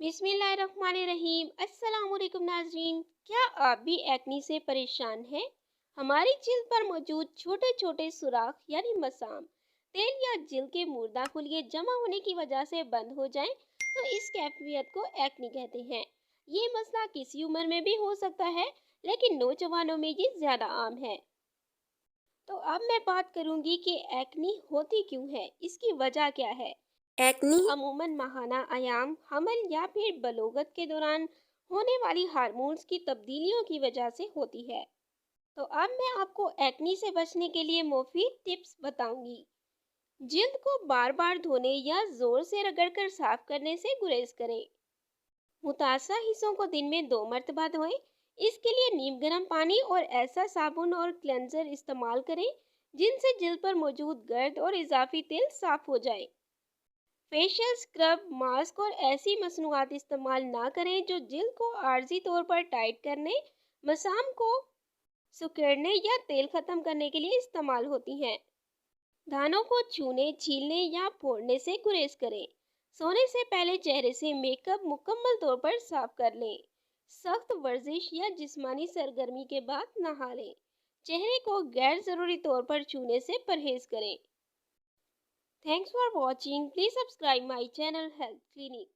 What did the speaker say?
बिस्मिल्लाहिर्रहमानिर्रहीम। अस्सलाम वालेकुम नाज़रीन, क्या आप भी एक्नी से परेशान हैं? हमारी जिल्द पर मौजूद छोटे छोटे सुराख यानी मसाम तेल या जिल्द के मुर्दा खुलिये जमा होने की वजह से बंद हो जाएं तो इस कैफियत को एक्नी कहते हैं। ये मसला किसी उम्र में भी हो सकता है, लेकिन नौजवानों में ये ज्यादा आम है। तो अब मैं बात करूंगी कि एक्नी होती क्यों है, इसकी वजह क्या है। एक्नी अमूमन माहाना आयाम, हमल या फिर बलोगत के दौरान होने वाली हार्मोन्स की तब्दीलियों की वजह से होती है। तो अब मैं आपको एक्नी से बचने के लिए मुफीद टिप्स बताऊंगी। जिल्द को बार बार धोने या जोर से रगड़कर साफ करने से गुरेज करें। मुतासा हिस्सों को दिन में 2 मरतबा धोएं। इसके लिए नीम गर्म पानी और ऐसा साबुन और क्लेंजर इस्तेमाल करें जिनसे जिल्द पर मौजूद गर्द और इजाफी तेल साफ हो जाए। फेशियल स्क्रब, मास्क और ऐसी मसनूआत इस्तेमाल ना करें जो जिल्द को आर्जी तौर पर टाइट करने, मसाम को सुखेड़ने या तेल खत्म करने के लिए इस्तेमाल होती हैं। दानों को छूने, छीलने या फोड़ने से गुरेज करें। सोने से पहले चेहरे से मेकअप मुकम्मल तौर पर साफ कर लें। सख्त वर्जिश या जिस्मानी सरगर्मी के बाद नहा लें। चेहरे को गैर ज़रूरी तौर पर छूने से परहेज करें। Thanks for watching. Please subscribe my channel Health Clinic.